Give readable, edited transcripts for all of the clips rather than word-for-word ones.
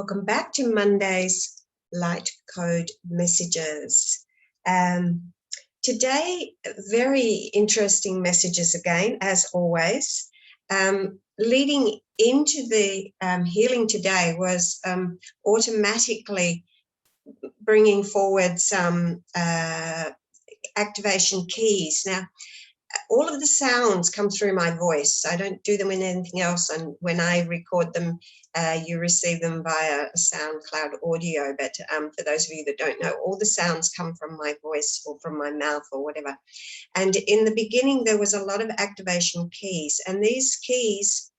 Welcome back to Monday's Light Code Messages. Today, very interesting messages again, as always. Leading into the healing today was automatically bringing forward some activation keys. Now, all of the sounds come through my voice. I don't do them in anything else, and when I record them, you receive them via SoundCloud audio. But for those of you that don't know, all the sounds come from my voice or from my mouth or whatever. And in the beginning, there was a lot of activation keys, and these keys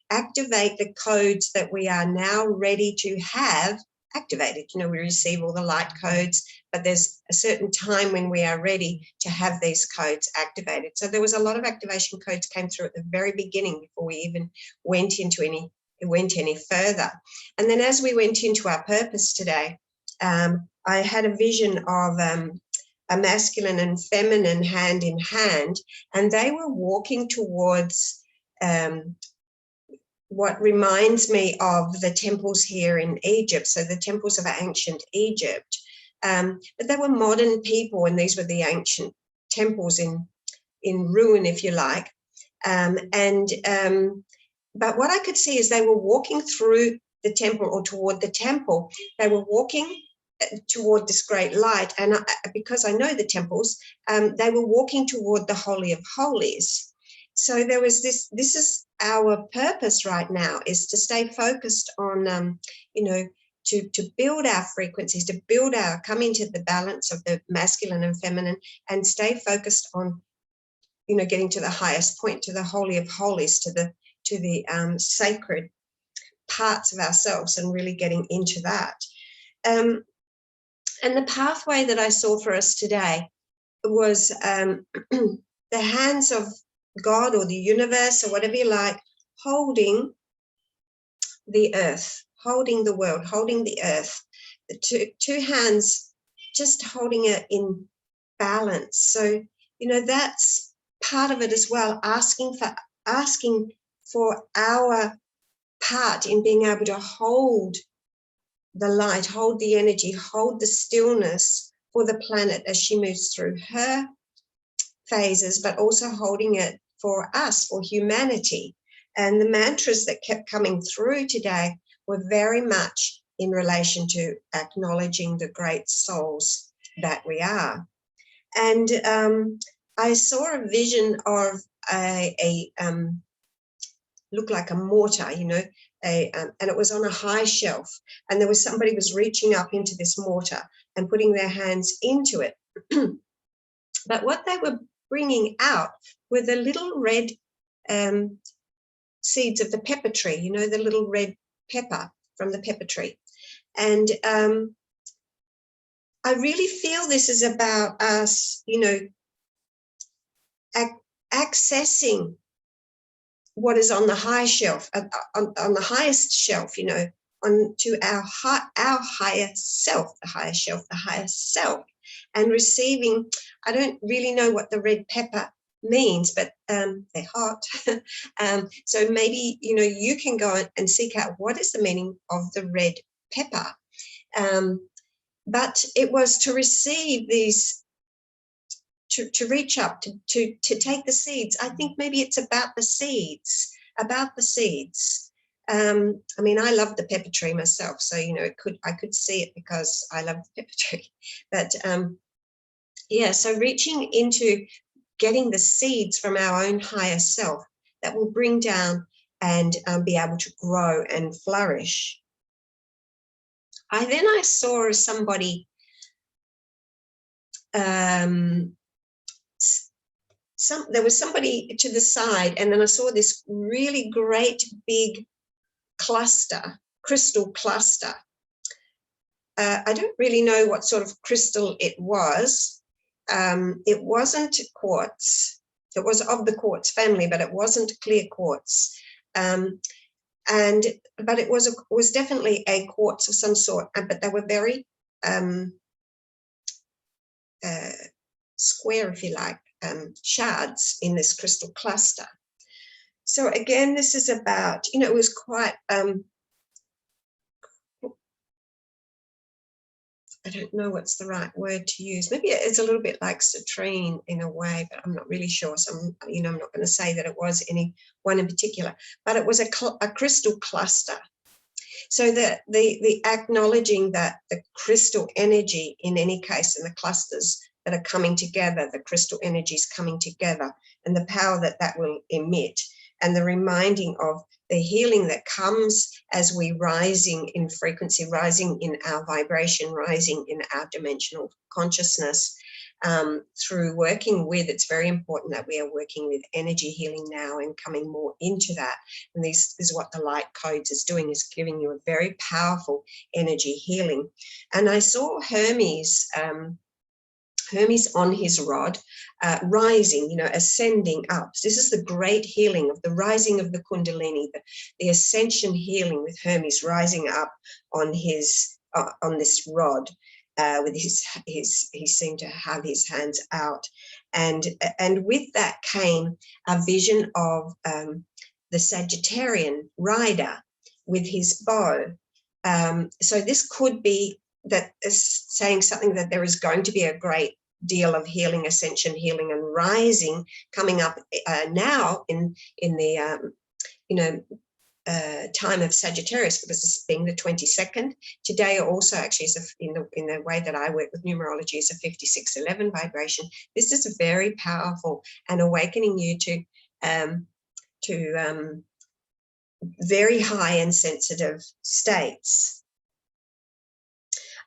activate the codes that we are now ready to have activated. You know, we receive all the light codes, but there's a certain time when we are ready to have these codes activated. So there was a lot of activation codes came through at the very beginning before we even went any further. And then as we went into our purpose today, I had a vision of a masculine and feminine hand in hand, and they were walking towards what reminds me of the temples here in Egypt, so the temples of ancient Egypt. But they were modern people, and these were the ancient temples in ruin, if you like. But what I could see is they were walking through the temple or toward the temple. They were walking toward this great light. And because I know the temples, they were walking toward the Holy of Holies. So there was this is our purpose right now, is to stay focused on, to build our frequencies, to come into the balance of the masculine and feminine, and stay focused on, getting to the highest point, to the Holy of Holies, to the sacred parts of ourselves, and really getting into that. And the pathway that I saw for us today was the hands of God or the universe or whatever you like, holding the earth, holding the world, holding the earth, the two hands just holding it in balance. So, that's part of it as well, asking for our part in being able to hold the light, hold the energy, hold the stillness for the planet as she moves through her phases, but also holding it for us, for humanity. And the mantras that kept coming through today were very much in relation to acknowledging the great souls that we are. And I saw a vision of a looked like a mortar, and it was on a high shelf, and there was somebody was reaching up into this mortar and putting their hands into it. But what they were bringing out were the little red seeds of the pepper tree, the little red pepper from the pepper tree. And I really feel this is about us, accessing what is on the high shelf, on the highest shelf, onto our higher self, the higher shelf, the highest self, and receiving. I don't really know what the red pepper means, but they're hot. So maybe, you can go and seek out what is the meaning of the red pepper. But it was to receive these, to reach up, to take the seeds. I think maybe it's about the seeds. I love the pepper tree myself, so I could see it because I love the pepper tree. But so reaching into getting the seeds from our own higher self that will bring down and be able to grow and flourish. I saw somebody. There was somebody to the side, and then I saw this really great big crystal cluster. I don't really know what sort of crystal it was. It wasn't quartz. It was of the quartz family, but it wasn't clear quartz. But it was definitely a quartz of some sort. But they were very square, if you like, shards in this crystal cluster. So again, this is about, it was quite I don't know what's the right word to use. Maybe it's a little bit like citrine in a way, but I'm not really sure. So I'm not going to say that it was any one in particular, but it was a crystal cluster. So the acknowledging that the crystal energy, in any case, and the clusters that are coming together, the crystal energy is coming together, and the power that will emit, and the reminding of the healing that comes as we rising in frequency, rising in our vibration, rising in our dimensional consciousness. Through working with, it's very important that we are working with energy healing now and coming more into that. And this is what the light codes is doing, is giving you a very powerful energy healing. And I saw Hermes on his rod, rising, ascending up. So this is the great healing of the rising of the Kundalini, the ascension healing with Hermes rising up on his on this rod. With he seemed to have his hands out, and with that came a vision of the Sagittarian rider with his bow. So this could be that is saying something that there is going to be a great deal of healing, ascension healing, and rising coming up now in the time of Sagittarius, because this being the 22nd. Today also actually is in the way that I work with numerology, is a 5611 vibration. This is very powerful and awakening you to very high and sensitive states.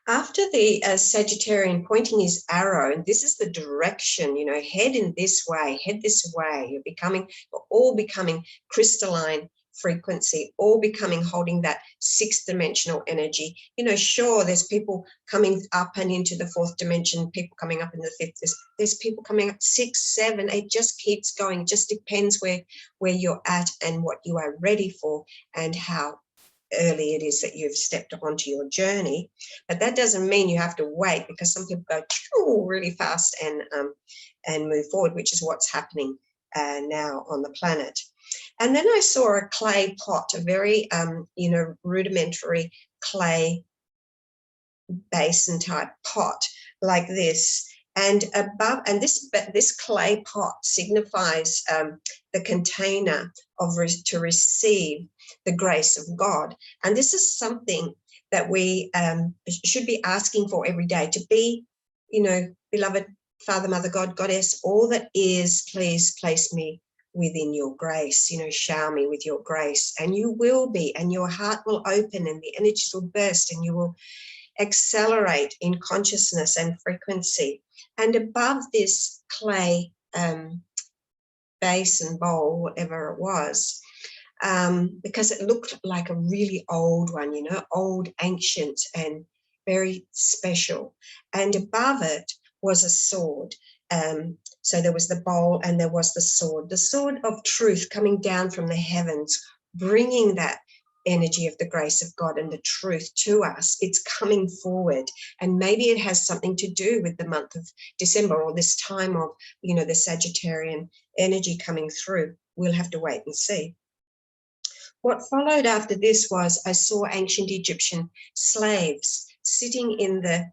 After the Sagittarian pointing his arrow, and this is the direction, head in this way, head this way. We're all becoming crystalline frequency, all becoming, holding that sixth dimensional energy. Sure, there's people coming up and into the fourth dimension, people coming up in the fifth, there's people coming up 6, 7, it just keeps going. It just depends where you're at and what you are ready for and how early it is that you've stepped onto your journey. But that doesn't mean you have to wait, because some people go really fast and move forward, which is what's happening now on the planet. And then I saw a clay pot, a very rudimentary clay basin type pot like this. And above, and this clay pot signifies the container to receive the grace of God. And this is something that we should be asking for every day, to be, beloved Father, Mother, God, Goddess, all that is, please place me within your grace, shower me with your grace. And you will be, and your heart will open and the energies will burst and you will accelerate in consciousness and frequency. And above this clay basin bowl, whatever it was, because it looked like a really old one, old, ancient, and very special. And above it was a sword. So there was the bowl and there was the sword of truth coming down from the heavens, bringing that energy of the grace of God and the truth to us. It's coming forward, and maybe it has something to do with the month of December, or this time of the Sagittarian energy coming through. We'll have to wait and see. What followed after this was, I saw ancient Egyptian slaves sitting in the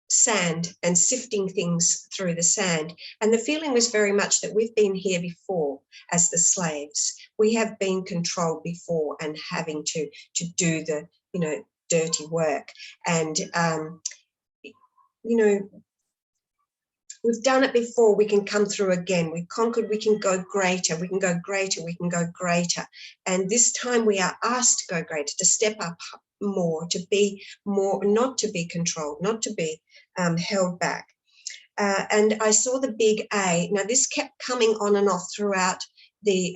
sand and sifting things through the sand. And the feeling was very much that we've been here before as the slaves. We have been controlled before and having to do the, dirty work. And, we've done it before. We can come through again. We conquered. We can go greater. We can go greater. We can go greater. And this time we are asked to go greater, to step up more, to be more, not to be controlled, not to be held back. And I saw the big A. Now, this kept coming on and off throughout the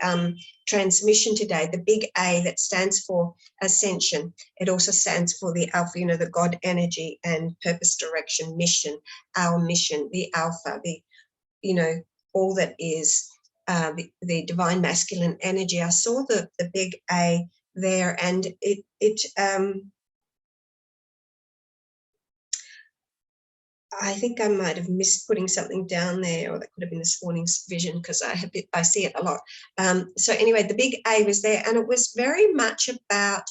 transmission today. The big A that stands for Ascension. It also stands for the Alpha, the God energy and purpose, direction, mission, our mission, the Alpha, the, all that is the divine masculine energy. I saw the big A there, and it I think I might have missed putting something down there, or that could have been this morning's vision, because I see it a lot. So anyway, the big A was there, and it was very much about,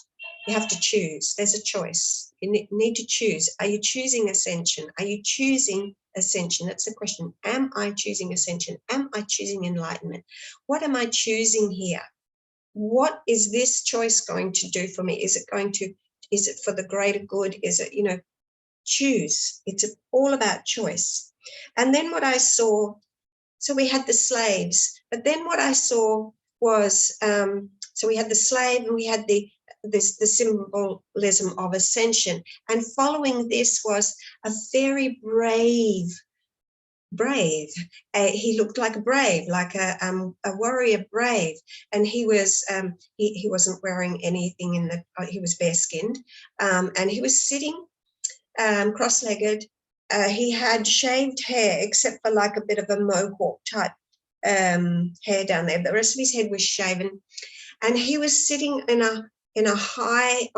you have to choose. There's a choice. You need to choose. Are you choosing ascension? Are you choosing ascension? That's the question. Am I choosing ascension? Am I choosing enlightenment? What am I choosing here? What is this choice going to do for me? Is it for the greater good? Is it, choose. It's all about choice. And then what I saw, so we had the slaves, but then what I saw was, so we had the slave and we had the symbolism of ascension. And following this was a very brave. He looked like a brave, like a warrior brave. And he was, he wasn't wearing anything he was bare skinned. And he was sitting cross-legged. He had shaved hair, except for like a bit of a mohawk type hair down there. The rest of his head was shaven, and he was sitting up high.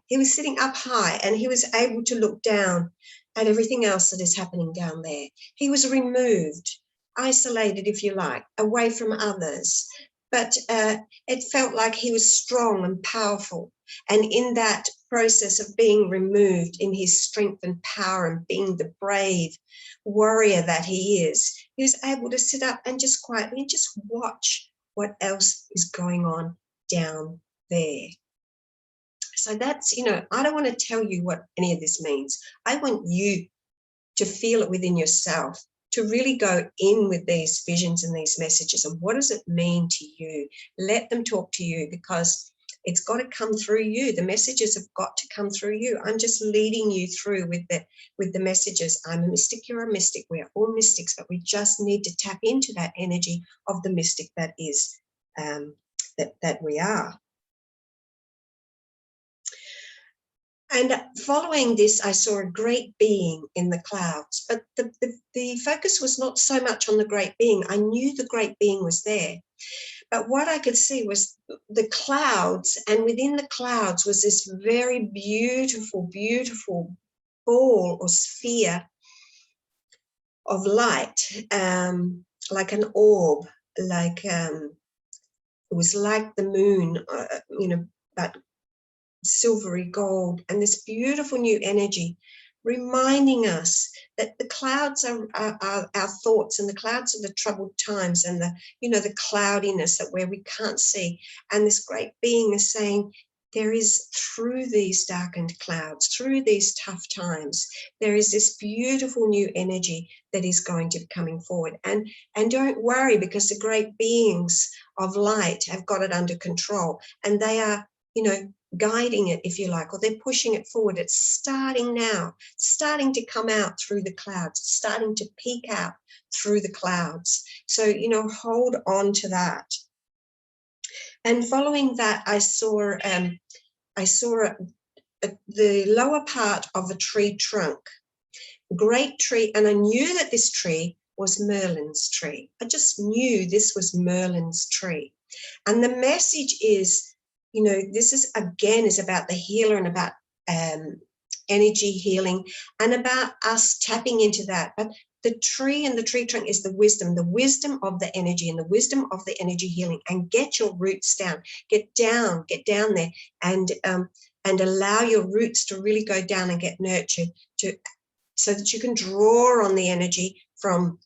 He was sitting up high, and he was able to look down at everything else that is happening down there. He was removed, isolated, if you like, away from others. But it felt like he was strong and powerful. And in that process of being removed, in his strength and power and being the brave warrior that he was able to sit up and just quietly just watch what else is going on down there. So that's, I don't want to tell you what any of this means. I want you to feel it within yourself, to really go in with these visions and these messages. And what does it mean to you? Let them talk to you, because it's got to come through you. The messages have got to come through you. I'm just leading you through with the messages. I'm a mystic, you're a mystic. We are all mystics, but we just need to tap into that energy of the mystic that is, that we are. And following this, I saw a great being in the clouds, but the focus was not so much on the great being. I knew the great being was there, but what I could see was the clouds, and within the clouds was this very beautiful, beautiful ball or sphere of light, like an orb, like it was like the moon, but silvery gold, and this beautiful new energy reminding us that the clouds are our thoughts, and the clouds are the troubled times, and the cloudiness that where we can't see. And this great being is saying, there is, through these darkened clouds, through these tough times, there is this beautiful new energy that is going to be coming forward. And don't worry, because the great beings of light have got it under control, and they are, guiding it, if you like, or they're pushing it forward. It's starting now, starting to come out through the clouds, starting to peek out through the clouds. So, hold on to that. And following that, I saw the lower part of a tree trunk, great tree, and I knew that this tree was Merlin's tree. I just knew this was Merlin's tree. And the message is, this is about the healer, and about energy healing, and about us tapping into that. But the tree and the tree trunk is the wisdom of the energy, and the wisdom of the energy healing. And get your roots down, get down there, and allow your roots to really go down and get nurtured, so that you can draw on the energy from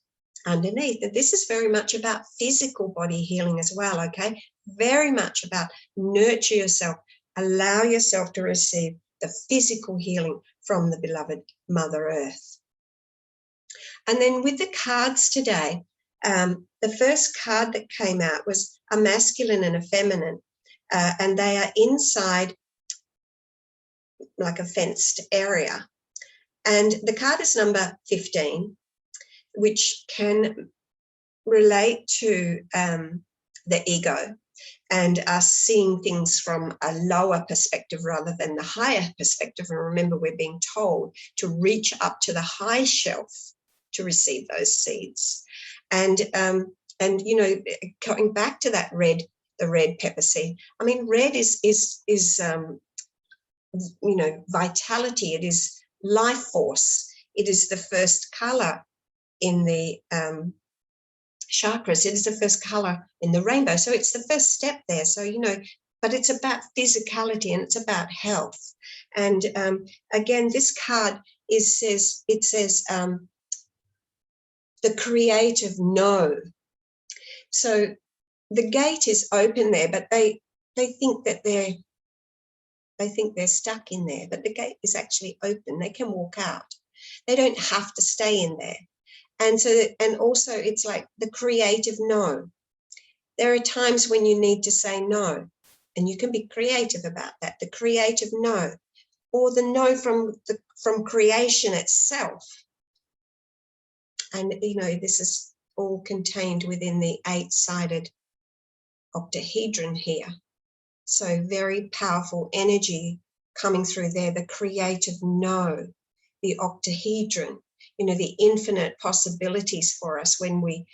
underneath. And this is very much about physical body healing as well, okay? Very much about nurture yourself, allow yourself to receive the physical healing from the beloved Mother Earth. And then with the cards today, the first card that came out was a masculine and a feminine, and they are inside like a fenced area. And the card is number 15, which can relate to the ego and us seeing things from a lower perspective rather than the higher perspective. And remember, we're being told to reach up to the high shelf to receive those seeds. And going back to that the red pepper seed. I mean, red is vitality. It is life force. It is the first color in the chakras. It is the first color in the rainbow. So it's the first step there. So, but it's about physicality and it's about health. And again, this card says the creative no. So the gate is open there, but they think that they're stuck in there, but the gate is actually open. They can walk out. They don't have to stay in there. And also it's like the creative no. There are times when you need to say no, and you can be creative about that. The creative no, or the no from creation itself. And this is all contained within the 8-sided octahedron here. So very powerful energy coming through there, the creative no, the octahedron, the infinite possibilities for us when we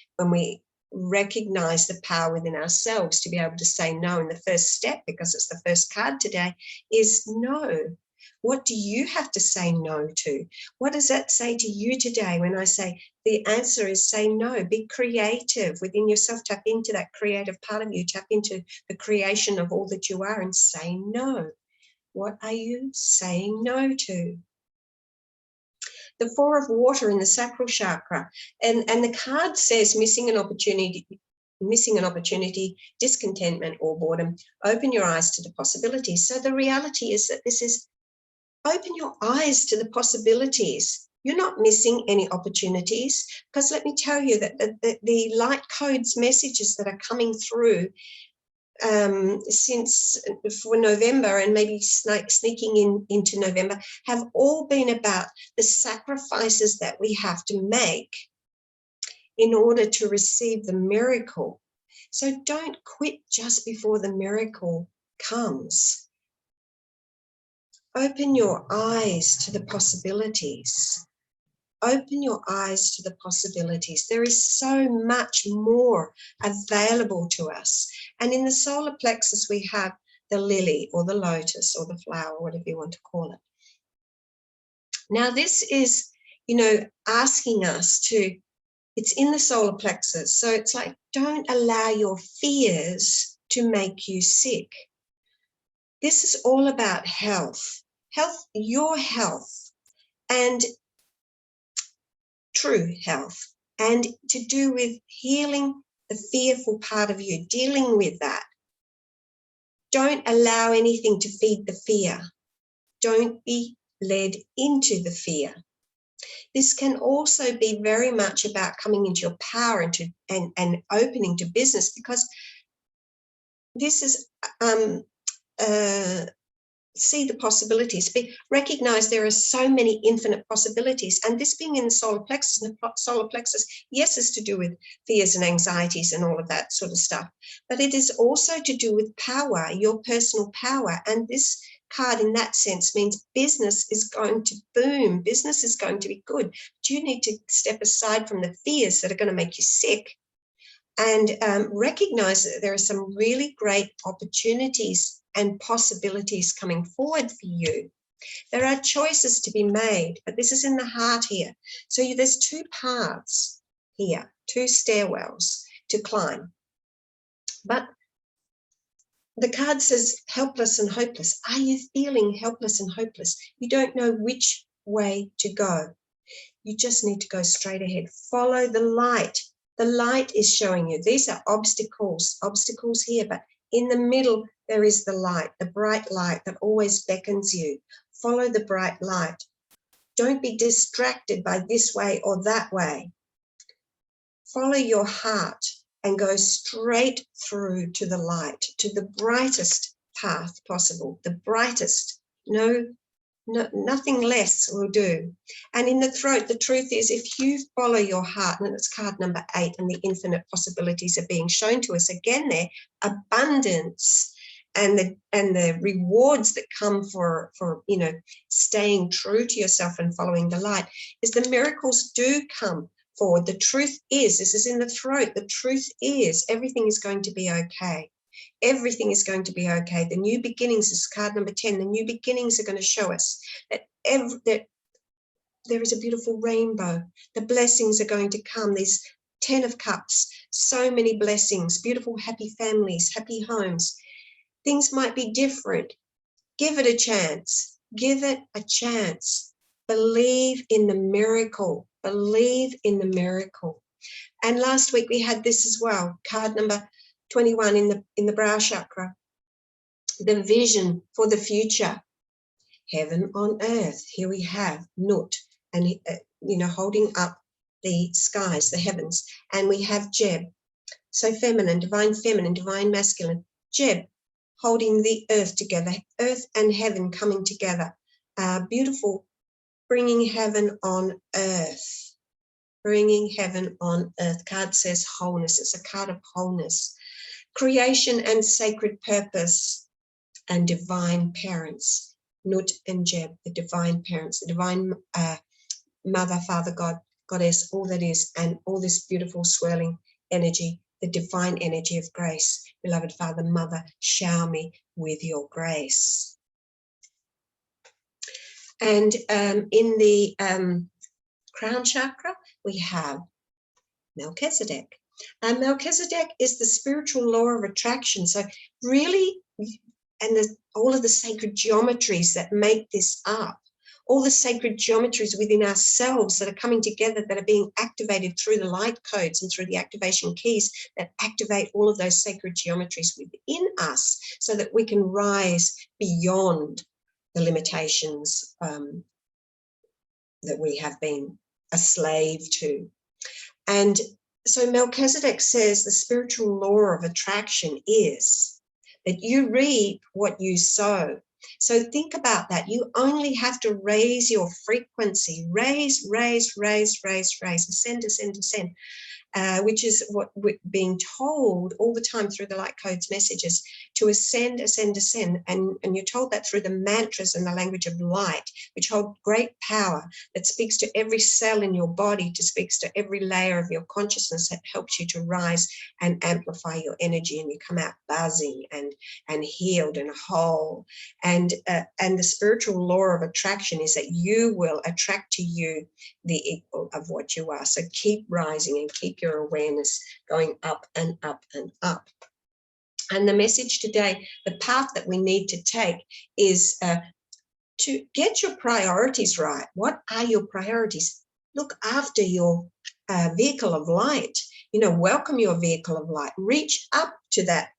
recognize the power within ourselves to be able to say no. And the first step, because it's the first card today, is no. What do you have to say no to? What does that say to you today when I say the answer is say no? Be creative within yourself. Tap into that creative part of you. Tap into the creation of all that you are and say no. What are you saying no to? The 4 of water in the sacral chakra. And the card says missing an opportunity, discontentment or boredom. Open your eyes to the possibilities. So the reality is that this is open your eyes to the possibilities. You're not missing any opportunities, because let me tell you that the light codes messages that are coming through since for November and maybe sneaking into November have all been about the sacrifices that we have to make in order to receive the miracle. So don't quit just before the miracle comes. Open your eyes to the possibilities. Open your eyes to the possibilities. There is so much more available to us. And in the solar plexus, we have the lily or the lotus or the flower, whatever you want to call it. Now, this is, asking us to, it's in the solar plexus. So it's like, don't allow your fears to make you sick. This is all about health, your health, and true health, and to do with healing the fearful part of you, dealing with that. Don't allow anything to feed the fear. Don't be led into the fear. This can also be very much about coming into your power and opening to business, because this is see the possibilities. Recognize there are so many infinite possibilities, and this being in the solar plexus, yes, is to do with fears and anxieties and all of that sort of stuff, but it is also to do with power, your personal power. And this card in that sense means business is going to boom, business is going to be good, but you need to step aside from the fears that are going to make you sick and recognize that there are some really great opportunities and possibilities coming forward for you. There are choices to be made, but this is in the heart here. So there's 2 paths here, 2 stairwells to climb. But the card says helpless and hopeless. Are you feeling helpless and hopeless? You don't know which way to go. You just need to go straight ahead. Follow the light. The light is showing you. These are obstacles here, but in the middle, there is the light, the bright light that always beckons you. Follow the bright light. Don't be distracted by this way or that way. Follow your heart and go straight through to the light, to the brightest path possible, the brightest. Nothing less will do. And in the throat, the truth is, if you follow your heart, and it's card number 8, and the infinite possibilities are being shown to us again there, abundance and the rewards that come for staying true to yourself and following the light, is the miracles do come forward. The truth is, this is in the throat, the truth is everything is going to be okay. Everything is going to be okay. The new beginnings is card number 10. The new beginnings are going to show us that there is a beautiful rainbow. The blessings are going to come. These 10 of Cups, so many blessings, beautiful, happy families, happy homes. Things might be different. Give it a chance. Give it a chance. Believe in the miracle. Believe in the miracle. And last week we had this as well, card number 21 in the brow chakra. The vision for the future. Heaven on earth. Here we have Nut, and holding up the skies, the heavens. And we have Jeb. So feminine, divine masculine. Jeb holding the earth together, earth and heaven coming together. Beautiful, bringing heaven on earth. Bringing heaven on earth. Card says wholeness. It's a card of wholeness. Creation and sacred purpose and divine parents. Nut and Jeb, the divine parents, the divine mother, father, God, goddess, all that is, and all this beautiful swirling energy, the divine energy of grace. Beloved Father, Mother, shower me with your grace. And in the crown chakra, we have Melchizedek. And Melchizedek is the spiritual law of attraction. So really, and all of the sacred geometries that make this up, all the sacred geometries within ourselves that are coming together, that are being activated through the light codes and through the activation keys that activate all of those sacred geometries within us so that we can rise beyond the limitations that we have been a slave to. And so Melchizedek says the spiritual law of attraction is that you reap what you sow. So think about that. You only have to raise your frequency, raise, ascend, which is what we're being told all the time through the light codes messages, to ascend. And you're told that through the mantras and the language of light, which hold great power, that speaks to every cell in your body, to speaks to every layer of your consciousness, that helps you to rise and amplify your energy, and you come out buzzing and healed and whole. And the spiritual law of attraction is that you will attract to you the equal of what you are. So keep rising and keep your awareness going up and up and up. And the message today, the path that we need to take is to get your priorities right. What are your priorities? Look after your vehicle of light. Welcome your vehicle of light. Reach up to that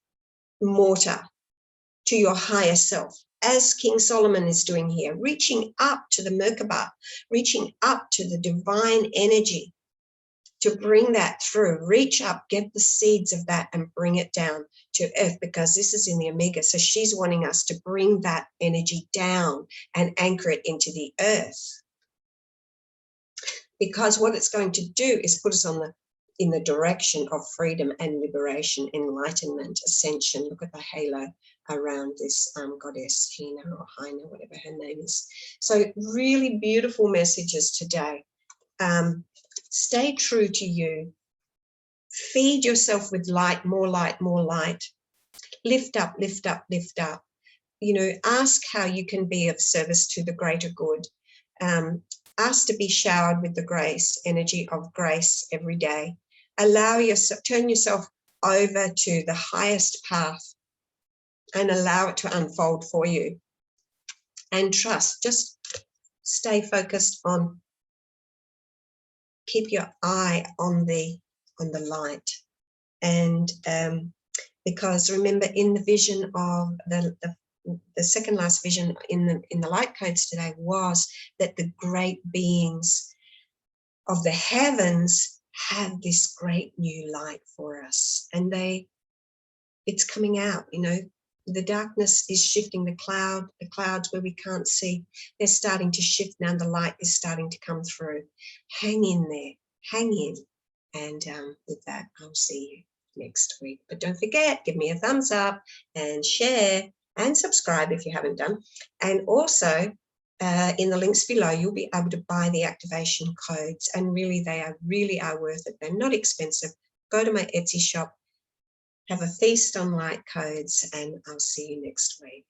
mortar, to your higher self, as King Solomon is doing here, reaching up to the Merkaba, reaching up to the divine energy to bring that through. Reach up, get the seeds of that and bring it down to earth, because this is in the Omega. So she's wanting us to bring that energy down and anchor it into the earth. Because what it's going to do is put us in the direction of freedom and liberation, enlightenment, ascension. Look at the halo around this goddess, Hina or Hina, whatever her name is. So really beautiful messages today. Stay true to you. Feed yourself with light, more light, more light. Lift up, lift up, lift up. Ask how you can be of service to the greater good. Ask to be showered with the grace, energy of grace every day. Turn yourself over to the highest path and allow it to unfold for you. And trust, just stay focused on, keep your eye on the light. And because remember, in the vision of the second last vision in the light codes today was that the great beings of the heavens have this great new light for us, and it's coming out. The darkness is shifting, the clouds where we can't see, they're starting to shift now. The light is starting to come through. Hang in there, hang in. And with that, I'll see you next week. But don't forget, give me a thumbs up and share and subscribe if you haven't done. And also, in the links below, you'll be able to buy the activation codes. And really, they are worth it. They're not expensive. Go to my Etsy shop, have a feast on light codes, and I'll see you next week.